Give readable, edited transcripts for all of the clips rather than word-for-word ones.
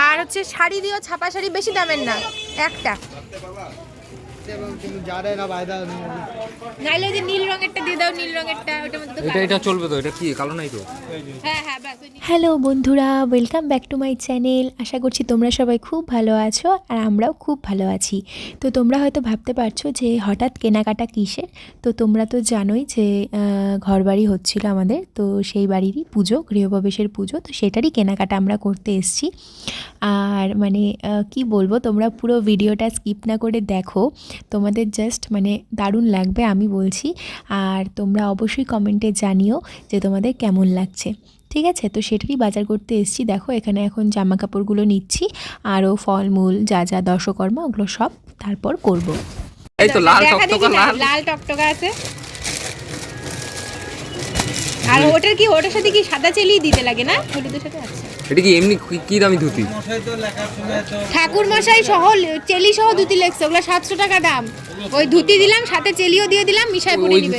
আর হচ্ছে শাড়ি দিও, ছাপা শাড়ি, বেশি দামের না, একটা। নাইলে যে নীল রঙেরটা দিয়ে দাও, নীল রঙেরটা, ওটার মধ্যে তো এটা চলবে তো? এটা কি কালো নাই তো? হ্যাঁ হ্যাঁ ব্যাস। হ্যালো বন্ধুরা, welcome back to my channel. আশা করছি তোমরা সবাই খুব ভালো আছো আর আমরাও খুব ভালো আছি। তো তোমরা হয়তো ভাবতে পারছো যে হঠাৎ কেনাকাটা কিসের। তো তোমরা তো জানোই যে ঘরবাড়ি হচ্ছিল আমাদের, তো সেই বাড়িরই পুজো, গৃহপ্রবেশের পুজো, তো সেটারই কেনাকাটা আমরা করতে এসেছি। আর মানে কি বলবো, তোমরা পুরো ভিডিওটা স্কিপ না করে দেখো, তোমাদের জাস্ট মানে দারুণ লাগবে আমি বলছি। আর তোমরা অবশ্যই কমেন্টে জানিও যে তোমাদের কেমন লাগছে। ঠিক আছে, তো সেটারই বাজার করতে এসেছি। দেখো এখানে এখন জামা কাপড়গুলো নিচ্ছি, আরও ফলমূল যা যা দশকর্মা ওগুলো সব তারপর করব। এই তো লাল টকটকা, লাল টকটকা আছে। আর ওটার কি, ওটার সাথে কি সাদা চেলি দিতে লাগে না, হলুদের সাথে? আছে। এটা কি এমনি কি দামি ধুতি? ঠাকুর মশাই সহ চেলি সহ ধুতি লেগছে, ওগুলো 700 টাকা দাম। ওই ধুতি দিলাম, সাথে চেলিও দিয়ে দিলাম, মিশায় পরে নিবে।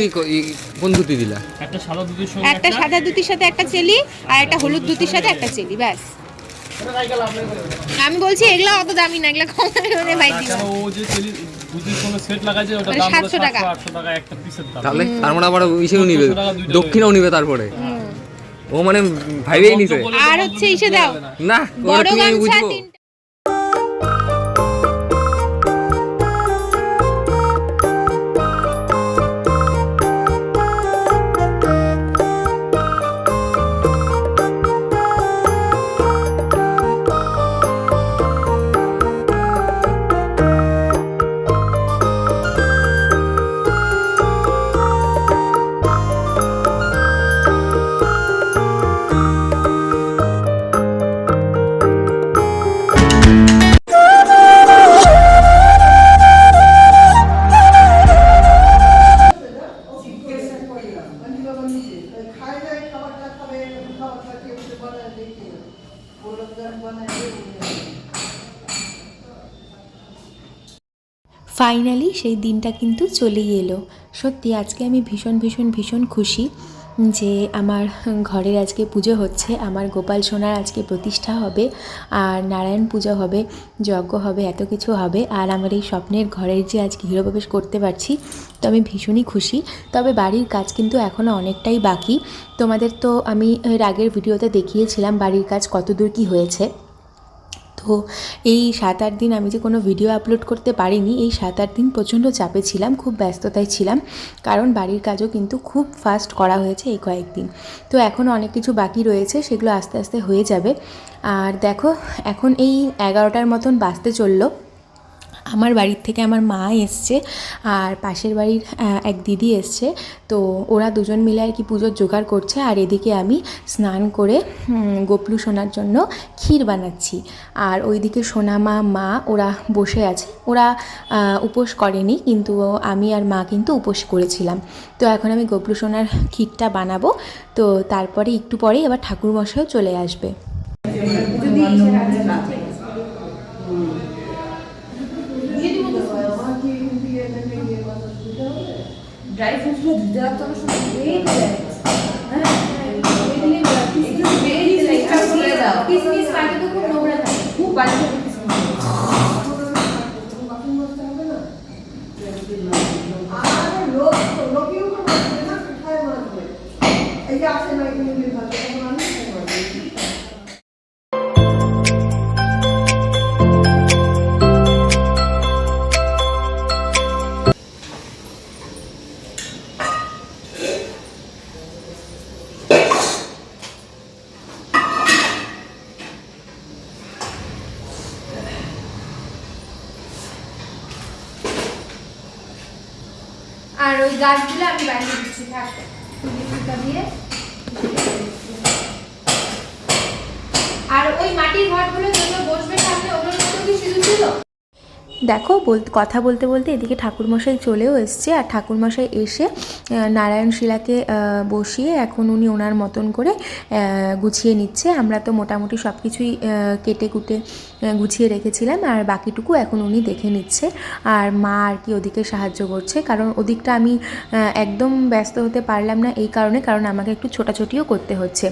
কোন ধুতি দিলা? একটা সাদা ধুতির সঙ্গে একটা সাদা ধুতির সাথে একটা চেলি, আর একটা হলুদ ধুতির সাথে একটা চেলি, ব্যাস। আমি বলছি এগুলা অত দামি না, এগুলা কম দামে ভাই দিবা। ও যে চেলি ধুতির সঙ্গে সেট লাগাইছে, ওটা দাম 700 টাকা, 800 টাকা একটা পিসের দাম। তাহলে তার মানে আবার ইসেও নিবে, দক্ষিণাও নিবে তারপরে। ও মানে ভাইবেই নিছে। আর হচ্ছে ইসে দাও না, বড় তুমি আমি গামছা বুঝবো। 3। ফাইনালি সেই দিনটা কিন্তু চলেই এলো। সত্যি আজকে আমি ভীষণ ভীষণ ভীষণ খুশি যে আমার ঘরের আজকে পুজো হচ্ছে, আমার গোপাল সোনার আজকে প্রতিষ্ঠা হবে, আর নারায়ণ পুজো হবে, যজ্ঞ হবে, এত কিছু হবে, আর আমার এই স্বপ্নের ঘরের যে আজকে গৃহপ্রবেশ করতে পারছি, তো আমি ভীষণই খুশি। তবে বাড়ির কাজ কিন্তু এখনও অনেকটাই বাকি। তোমাদের তো আমি এর আগের ভিডিওতে দেখিয়েছিলাম বাড়ির কাজ কতদূর কী হয়েছে। তো এই 7-8 দিন আমি যে কোনো ভিডিও আপলোড করতে পারিনি, এই 7-8 দিন প্রচণ্ড চাপে ছিলাম, খুব ব্যস্ততায় ছিলাম, কারণ বাড়ির কাজও কিন্তু খুব ফাস্ট করা হয়েছে এই কয়েকদিন। তো এখনও অনেক কিছু বাকি রয়েছে, সেগুলো আস্তে আস্তে হয়ে যাবে। আর দেখো এখন এই 11টার মতন বাজতে চললো। আমার বাড়ির থেকে আমার মা এসছে, আর পাশের বাড়ির এক দিদি এসছে। তো ওরা দুজন মিলে আর কি পুজোর জোগাড় করছে, আর এদিকে আমি স্নান করে গোপলু সোনার জন্য ক্ষীর বানাচ্ছি। আর ওইদিকে সোনামা, মা ওরা বসে আছে, ওরা উপোস করেনি, কিন্তু আমি আর মা কিন্তু উপোস করেছিলাম। তো এখন আমি গোপলু সোনার ক্ষীরটা বানাবো। তো তারপরে একটু পরেই আবার ঠাকুরমশাইও চলে আসবে। ড্রাই ফ্রুটসগুলো দিতে রাখতে হবে, সময় বেরিয়ে যায়। হ্যাঁ, বেরিয়ে যায়, কিসমিস কাটে তো খুব নোংরা থাকে, খুব বাজে থাকে কিসমিস। আর ওই গাছগুলো আমি বাইরে দিচ্ছি, থাকতে দিয়ে। আর ওই মাটির ঘরগুলো যেগুলো বসবে সামনে, ওগুলোর মধ্যে কি সিঁদুর ছিল? দেখো কথা বলতে বলতে এদিকে ঠাকুরমশাই চলেও এসছে, আর ঠাকুরমশাই এসে নারায়ণ শিলাকে বসিয়ে এখন উনি ওনার মতন করে গুছিয়ে নিচ্ছে। আমরা তো মোটামুটি সব কিছুই কেটে কুটে গুছিয়ে রেখেছিলাম, আর বাকিটুকু এখন উনি দেখে নিচ্ছে। আর মা আর কি ওদিকে সাহায্য করছে, কারণ ওদিকটা আমি একদম ব্যস্ত হতে পারলাম না এই কারণ আমাকে একটু ছোটাছুটিও করতে হচ্ছে।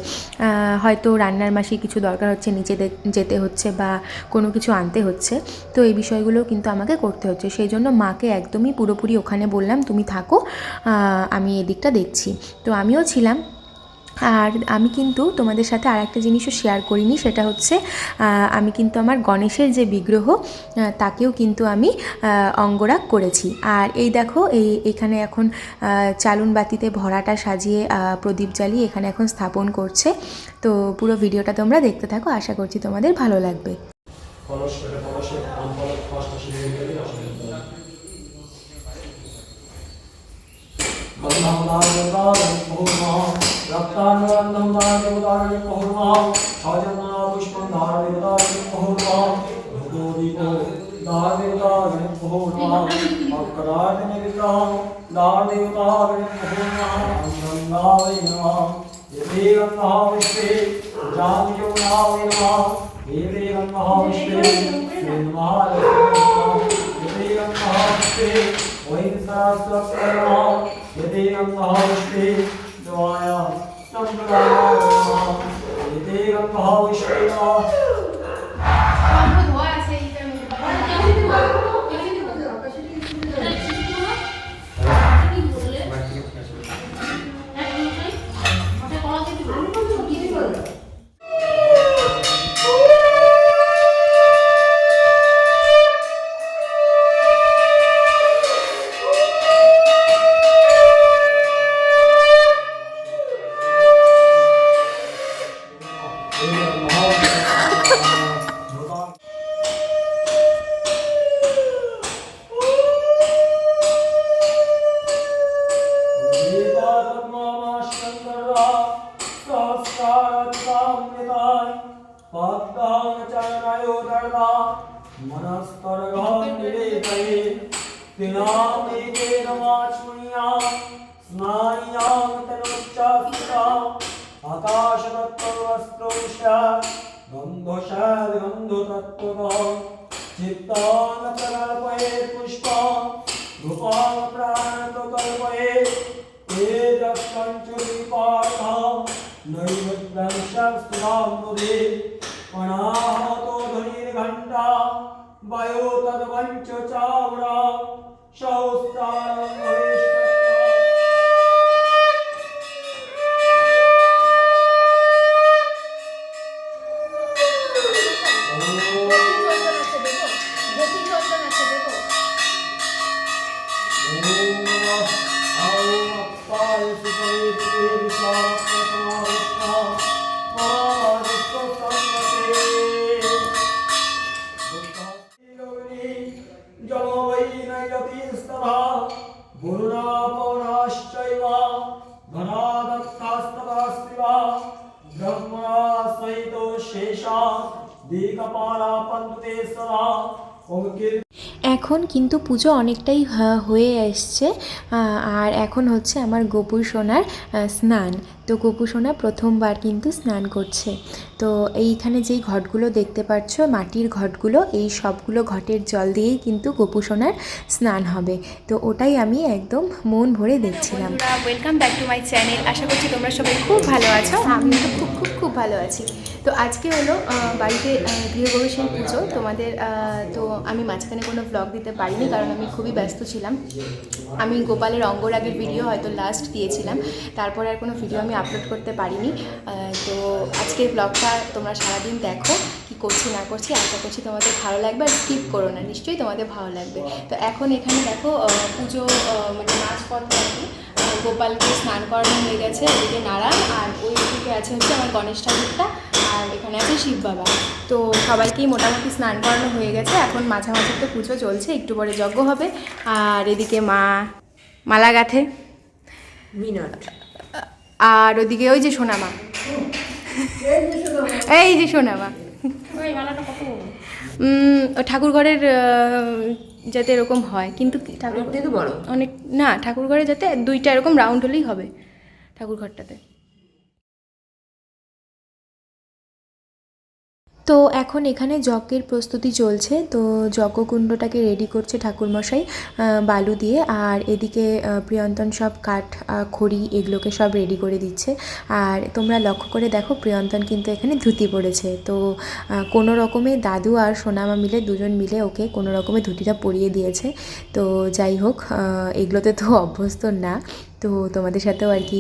হয়তো রান্নার মাসে কিছু দরকার হচ্ছে, নিচে যেতে হচ্ছে বা কোনো কিছু আনতে হচ্ছে, তো এই বিষয়গুলো কিন্তু আমাকে করতে হচ্ছে। সেই জন্য মাকে একদমই পুরোপুরি ওখানে বললাম তুমি থাকো, আমি এদিকটা দেখছি। তো আমিও ছিলাম। আর আমি কিন্তু তোমাদের সাথে আর একটা জিনিসও শেয়ার করিনি, সেটা হচ্ছে আমি কিন্তু আমার গণেশের যে বিগ্রহ তাকেও কিন্তু আমি অঙ্গরাগ করেছি। আর এই দেখো এখানে এখন চালুন বাতিতে ভরাটা সাজিয়ে প্রদীপ জ্বালিয়ে এখানে এখন স্থাপন করছে। তো পুরো ভিডিওটা তোমরা দেখতে থাকো, আশা করছি তোমাদের ভালো লাগবে। এখন কিন্তু পুজো অনেকটাই হয়ে এসছে, আর এখন হচ্ছে আমার গোপু সোনার স্নান। তো গোপু সোনা প্রথমবার কিন্তু স্নান করছে। তো এইখানে যেই ঘটগুলো দেখতে পাচ্ছ, মাটির ঘটগুলো, এই সবগুলো ঘটের জল দিয়েই কিন্তু গোপু সোনার স্নান হবে। তো ওটাই আমি একদম মন ভরে দেখছিলাম। Welcome back to my channel. আশা করছি তোমরা সবাই খুব ভালো আছো, আমিও তো খুব খুব খুব ভালো আছি। তো আজকে হলো বাড়িতে গৃহপ্রবেশের পুজো। তোমাদের তো আমি মাঝখানে কোনো ব্লগ দিতে পারিনি, কারণ আমি খুবই ব্যস্ত ছিলাম। আমি গোপালের অঙ্গরাগের ভিডিও হয়তো লাস্ট দিয়েছিলাম, তারপর আর কোনো ভিডিও আমি আপলোড করতে পারিনি। তো আজকের ব্লগটা তোমরা সারাদিন দেখো, কী করছি না করছি। আশা করছি তোমাদের ভালো লাগবে, আর স্কিপ করো না, নিশ্চয়ই তোমাদের ভালো লাগবে। তো এখন এখানে দেখো পুজো মানে মাঝপথে আর কি গোপালকে স্নান করানো হয়ে গেছে। এদিকে নারায়ণ, আর ওই দিকে আছে হচ্ছে আমার গণেশ ঠাকুরটা, আর এখানে আছে শিব বাবা। তো সবাইকেই মোটামুটি স্নান করানো হয়ে গেছে। এখন মাঝামাঝি তো পুজো চলছে, একটু পরে যজ্ঞ হবে। আর এদিকে মা মালা গাঁথে, আর ওদিকে ওই যে সোনামা, এই যে সোনামা, ঠাকুর ঘরের যাতে এরকম হয়, কিন্তু ঠাকুর থেকে বড় অনেক না, ঠাকুর ঘরে যাতে দুইটা এরকম রাউন্ড হলেই হবে ঠাকুর ঘরটাতে। তো এখন এখানে যজ্ঞের প্রস্তুতি চলছে। তো যজ্ঞকুণ্ডটাকে রেডি করছে ঠাকুরমশাই বালু দিয়ে, আর এদিকে প্রিয়ন্তন সব কাঠ খড়ি এগুলোকে সব রেডি করে দিচ্ছে। আর তোমরা লক্ষ্য করে দেখো প্রিয়ন্তন কিন্তু এখানে ধুতি পরেছে। তো কোনো রকমে দাদু আর সোনামা মিলে দুজন মিলে ওকে কোনো রকমে ধুতিটা পরিয়ে দিয়েছে। তো যাই হোক, এগুলোতে তো অভ্যস্ত না, তো তোমাদের সাথেও আর কি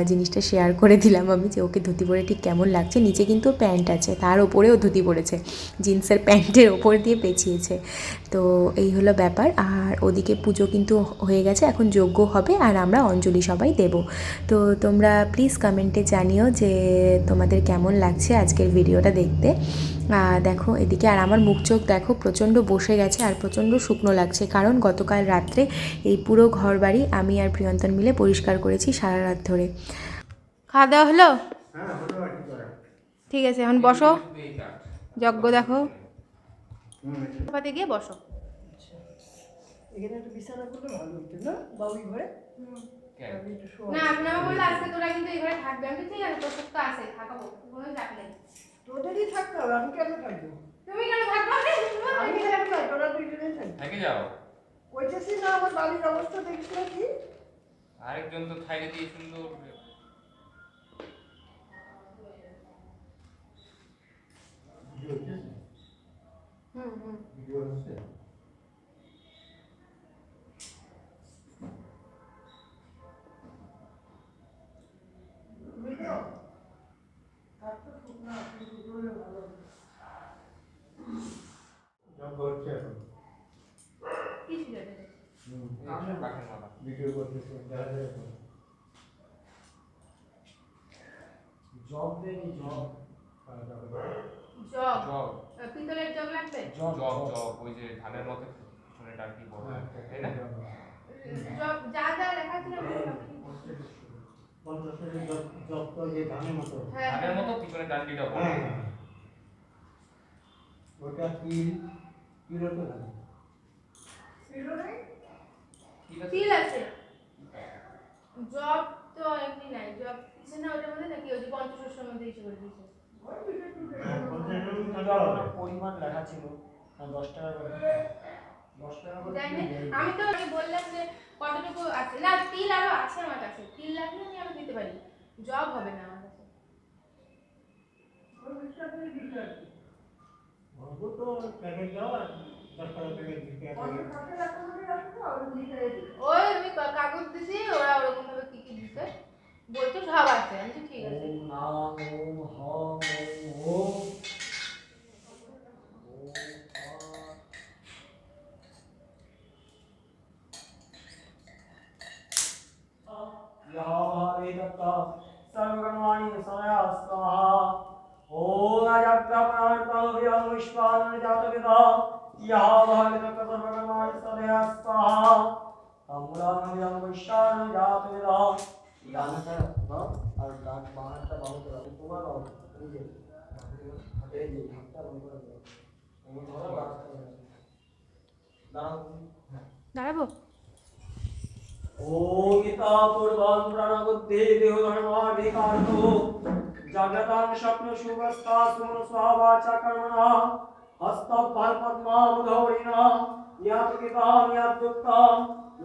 জিনিসটা শেয়ার করে দিলাম আমি যে ওকে ধুতি পরে ঠিক কেমন লাগছে। নিচে কিন্তু প্যান্ট আছে, তার ওপরেও ধুতি পরেছে, জিন্সের প্যান্টের ওপর দিয়ে পেঁচিয়েছে। তো এই হলো ব্যাপার। আর ওদিকে পুজো কিন্তু হয়ে গেছে, এখন যজ্ঞ হবে আর আমরা অঞ্জলি সবাই দেব। তো তোমরা প্লিজ কমেন্টে জানিও যে তোমাদের কেমন লাগছে আজকের ভিডিওটা দেখতে। দেখো এদিকে, আর আমার মুখ চোখ দেখো প্রচণ্ড বসে গেছে আর প্রচণ্ড শুকনো লাগছে, কারণ গতকাল রাত্রে এই পুরো ঘর বাড়ি আমি আর প্রিয়ন্তন মিলে পরিষ্কার করেছি সারা রাত ধরে। খাওয়া দাওয়া হলো? ঠিক আছে, এখন বসো, যজ্ঞ দেখো, পাতে গিয়ে বসো। এখানে একটা বিছানা করলে ভালো হতো না বাবুই ঘরে? না, আপনারা বললে আজকে তোরা কিন্তু এই ঘরে থাকবে। আমি ঠিক আছে, তোর তো আছে, থাকাবো, কোনো চাপ নেই। তোদেরই থাকতে হবে, আমি কেন থাকবো? তুমি কেন থাকবে? আমি থাকবো, তোরা দুইজনেই থাকবি। থেকে যাও, কইতেছি না আমার বাড়ির অবস্থা দেখিস না কি? আরেকজন তো থাইকে দিয়ে সুন্দর ভিডিও করতেছে জব দেনি জব জগ, জগ পিতলের জগ লাগবে? জগ জগ ওই যে ধানের মতো শুনে ডাকি বড়, তাই না? জগ যা যা লেখা ছিল পঞ্চাশের জব তো যে ধানের মতো, ধানের মতো পিছনে ডান্ডিটা বড়। ওটা কি কিরকম লাগে? তিল আছে, জব তো এমনি নাই, জব কিছু না, ওটার মধ্যে নাকি ওই যে পঞ্চশস্যের মধ্যে ইসে করে দিয়েছে। পরিমাণ লেখা ছিল 10 টাকা করে, 10 টাকা করে। আমি তো বললাম যে কতটুকু আছে, না তিল আরো আছে আমার কাছে, তিল লাগলে আমি আরো দিতে পারি, জব হবে না আমার কাছে। তো প্যাকেট দাও, 10 টাকা প্যাকেট দিতে হবে। ওই আমি কাগজ দিছি, ওরা ওরকম ভাবে কি কি দিতে বলছে, সব আছে। আমি তো ঠিক আছে, ওম নাম ওম হম ওম सर्वगणवाणी समयास्तमः ओम अजग्रपणार्पणोऽभियं विश्वानजातविदा यः भगवतः सर्वगणवाणी समयास्तमः अमूलानोऽभियं विश्वानजातविदा गानটা দাও আর গান বানাটা ভালো করে দাও, তোমার দাও এই যে হাতটা বন্ধ করে দাও, এমন ধরো দাঁড়াও দাঁড়াবো। ओम गीता पूर्वं प्रणबुद्धि देवधर्माधिकारतो जागतां स्वप्न शुभस्ता सुमन स्वावाचा कर्मणा हस्तफल पद्मावधौरिणा यात गीतां यात दुक्तां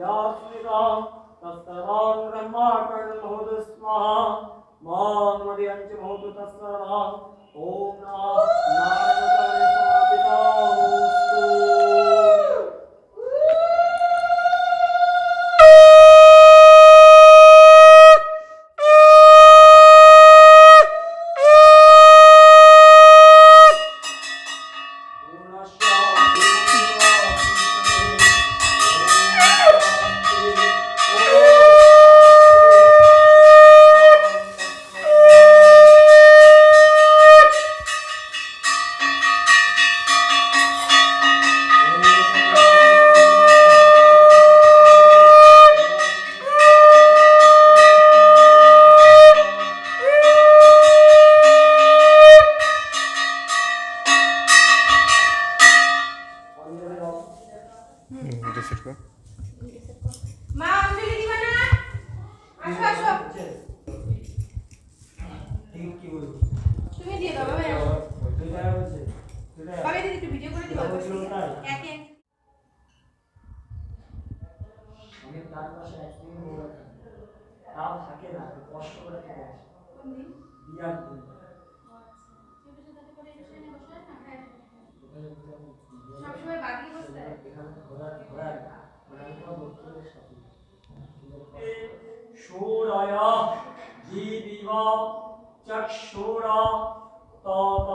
यात स्मृतां तत्सर्वां ब्रह्मार्पणं स्वाहा मां मदयञ्च भवतु तत्सर्वां ओम नारायणाय समापितास्तु। ओम তাও থাকে না, কষ্ট করে থেকে আসে বিয়ার দিন। সবসময় বাকি বসতে শূরয় জীবিব চক্ষুরা তত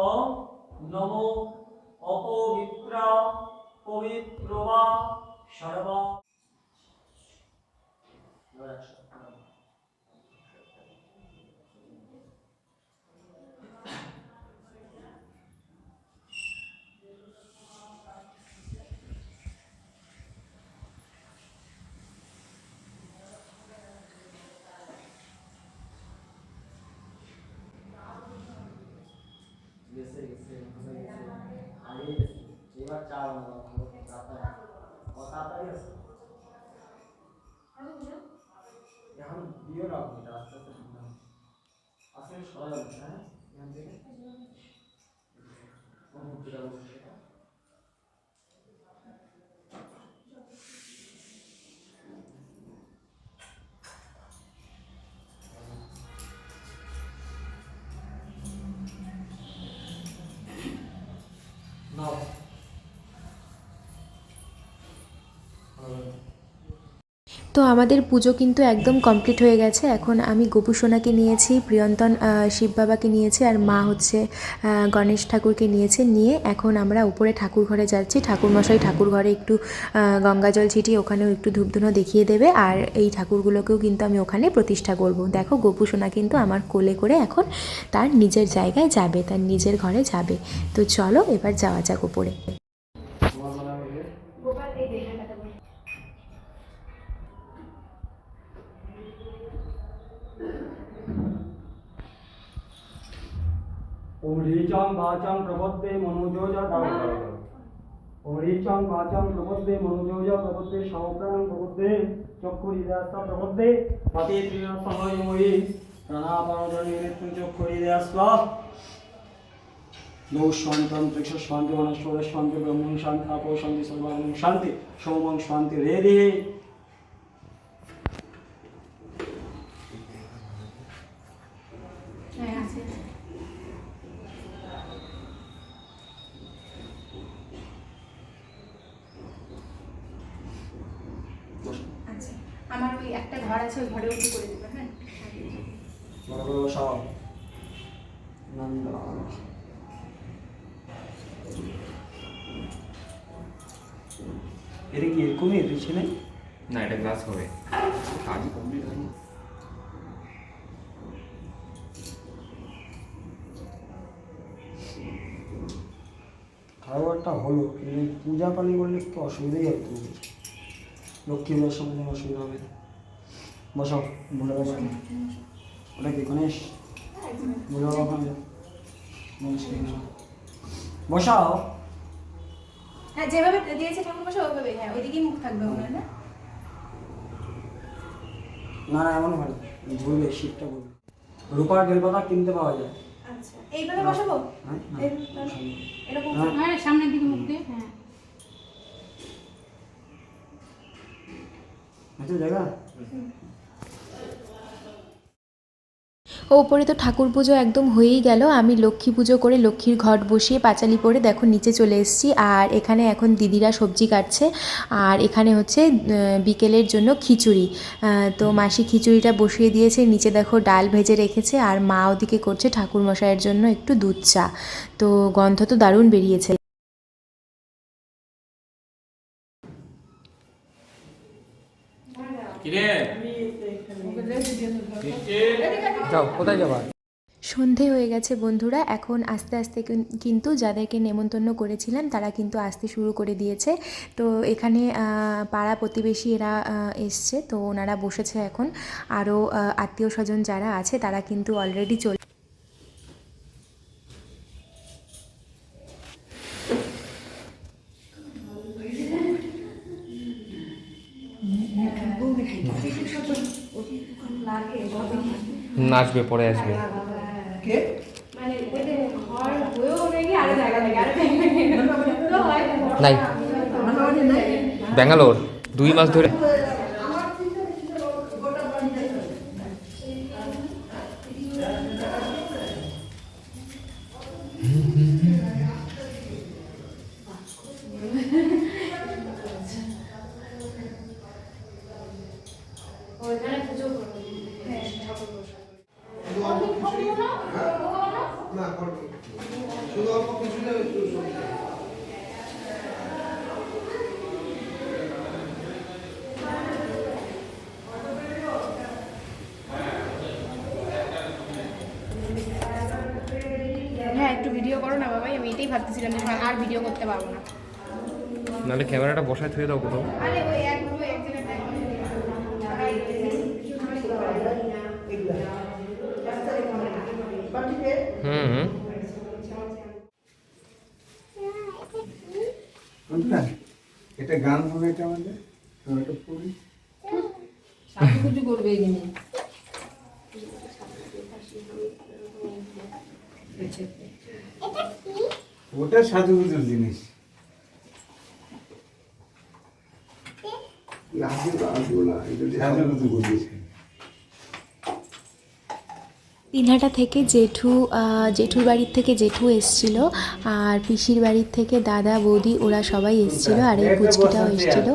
নমো অপবিত্র পবিত্র বা সর্ব। গেছে গেছে হয়ে গেছে, আগেই গেছে, এবার চা বানাবো ভালো তাড়াতাড়ি আছে। এখন দিও না আপনি, আস্তে আস্তে ঠান্ডা হবে। আজকে সরা যাবে, হ্যাঁ এখান থেকে মুহূর্তে যাবো সেটা। নাও তো আমাদের পুজো কিন্তু একদম কমপ্লিট হয়ে গেছে। এখন আমি গোপু সোনাকে নিয়েছি, প্রিয়ন্তন শিব বাবাকে নিয়েছে, আর মা হচ্ছে গণেশ ঠাকুরকে নিয়েছে। নিয়ে এখন আমরা উপরে ঠাকুর ঘরে যাচ্ছি। ঠাকুরমশাই ঠাকুর ঘরে একটু গঙ্গা জল ছিটিয়ে ওখানেও একটু ধূপধুনো দেখিয়ে দেবে, আর এই ঠাকুরগুলোকেও কিন্তু আমি ওখানে প্রতিষ্ঠা করব। দেখো গোপু সোনা কিন্তু আমার কোলে করে এখন তার নিজের জায়গায় যাবে, তার নিজের ঘরে যাবে। তো চলো এবার যাওয়া যাক উপরে। ওম ঋচং বাচং প্রপদ্যে মনোযোজ ওম ঋচং বাচং প্রপদ্যে মনোযোজ প্রপদ্যে সমপ্রাণং প্রপদ্যে চক্ষুরিদাস্তা প্রপদ্যে পতে ত্রিনা সহয়ময়ী প্রাণাপানজনে নিত্যং চক্ষুরিদাস্তা নৌ শান্তং ত্রিশ শান্তি বনস্পত শান্তি ব্রহ্মং শান্তি আপো শান্তি সর্বাঙ্গং শান্তি সোমং শান্তি রেদি। আচ্ছা, আমার ওই একটা ঘর আছে, ওই ঘরে উঠে করে দেবে। হ্যাঁ সব নন্দ এটা কি এরকমই পিছনে? না, এটা গ্লাস হবে, কাজই কমপ্লিট হয়নি। খাবারটা হলো, কিন্তু পূজা পালি করলে একটু অসুবিধাই হতো। লক্ষ্মী পূজার সময় যেন অসুবিধা হবে। বসাও, বলে বসো। ওটা কি গণেশ? বলে ওখানে বসাও। হ্যাঁ, যেভাবে দিয়েছে ঠাকুর মশাই ওইভাবে। হ্যাঁ, ওইদিকেই মুখ থাকবে ওনার, না? না না, এমন ভালো বলবে, শীতটা বলবে। রূপার বেলপাতা কিনতে পাওয়া যায়। আচ্ছা, এইভাবে বসাবো? হ্যাঁ এরকম? হ্যাঁ। হ্যাঁ, সামনের দিকে মুখ দিয়ে। হ্যাঁ, আচ্ছা জায়গা। ওপরে তো ঠাকুর পুজো একদম হয়েই গেল। আমি লক্ষ্মী পুজো করে লক্ষ্মীর ঘট বসিয়ে পাঁচালি পরে দেখো নিচে চলে এসেছি। আর এখানে এখন দিদিরা সবজি কাটছে, আর এখানে হচ্ছে বিকেলের জন্য খিচুড়ি। তো মাসি খিচুড়িটা বসিয়ে দিয়েছে, নিচে দেখো ডাল ভেজে রেখেছে, আর মা ওদিকে করছে ঠাকুর মশাইয়ের জন্য একটু দুধ চা। তো গন্ধ তো দারুণ বেরিয়েছে। যাও, কোথায় যাবা? সন্ধে হয়ে গেছে বন্ধুরা। এখন আস্তে আস্তে কিন্তু যাদেরকে নেমন্তন্ন করেছিলাম তারা কিন্তু আসতে শুরু করে দিয়েছে। তো এখানে পাড়া প্রতিবেশী এরা এসছে, তো ওনারা বসেছে এখন। আরও আত্মীয় স্বজন যারা আছে তারা কিন্তু অলরেডি নাচবে, পরে আসবে। নাই, ব্যাঙ্গালোর 2 মাস ধরে। ওইখানে পুজো করবে হ্যাঁ ঠাকুর বসা না করবে শুধু অল্প কিছুটা হ্যাঁ একটু ভিডিও করো না বাবাই, আমি এটাই ভাবতেছিলাম যে আর ভিডিও করতে পারবো না। নাহলে ক্যামেরাটা বসায় থুয়ে দাও কোথাও। আরে ওই একভাবে এক জায়গায় হুম বুঝলা এটা গান হবে, এটা আমাদের তো এটা পড়ি সাজুগুজু করবে এখানে। ওটা সাজুগুজুর জিনিস। সাজুগুজু করিস দিনহাটা থেকে জেঠুর বাড়ির থেকে জেঠু এসছিল, আর পিসির বাড়ির থেকে দাদা বৌদি ওরা সবাই এসছিল, আর এই পুচকিটাও এসছিল।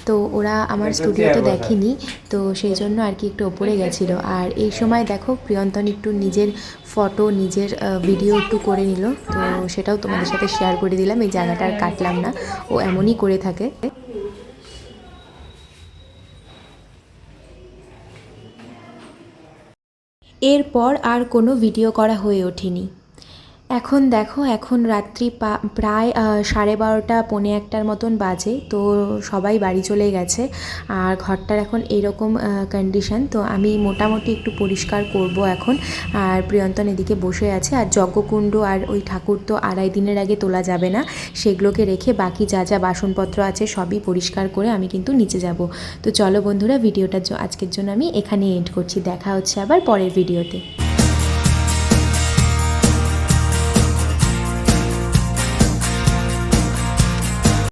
তো ওরা আমার স্টুডিওতে দেখেনি, তো সেই জন্য আর কি একটু ওপরে গেছিলো। আর এই সময় দেখো প্রিয়ন্তন একটু নিজের ফটো নিজের ভিডিও একটু করে নিল, তো সেটাও তোমাদের সাথে শেয়ার করে দিলাম। এই জায়গাটা আর কাটলাম না, ও এমনই করে থাকে। এরপর আর কোনো ভিডিও করা হয়ে ওঠেনি। এখন দেখো, এখন রাত্রি প্রায় 12:30 পৌনে 1টার মতন বাজে। তো সবাই বাড়ি চলে গেছে, আর ঘরটার এখন এরকম কন্ডিশন। তো আমি মোটামুটি একটু পরিষ্কার করব এখন। আর প্রিয়ন্তন এদিকে বসে আছে। আর যজ্ঞকুণ্ড আর ওই ঠাকুর তো 2.5 দিনের আগে তোলা যাবে না, সেগুলোকে রেখে বাকি যা যা বাসনপত্র আছে সবই পরিষ্কার করে আমি কিন্তু নিচে যাব। তো চলো বন্ধুরা, ভিডিওটা আজকের জন্য আমি এখানেই এন্ড করছি। দেখা হচ্ছে আবার পরের ভিডিওতে।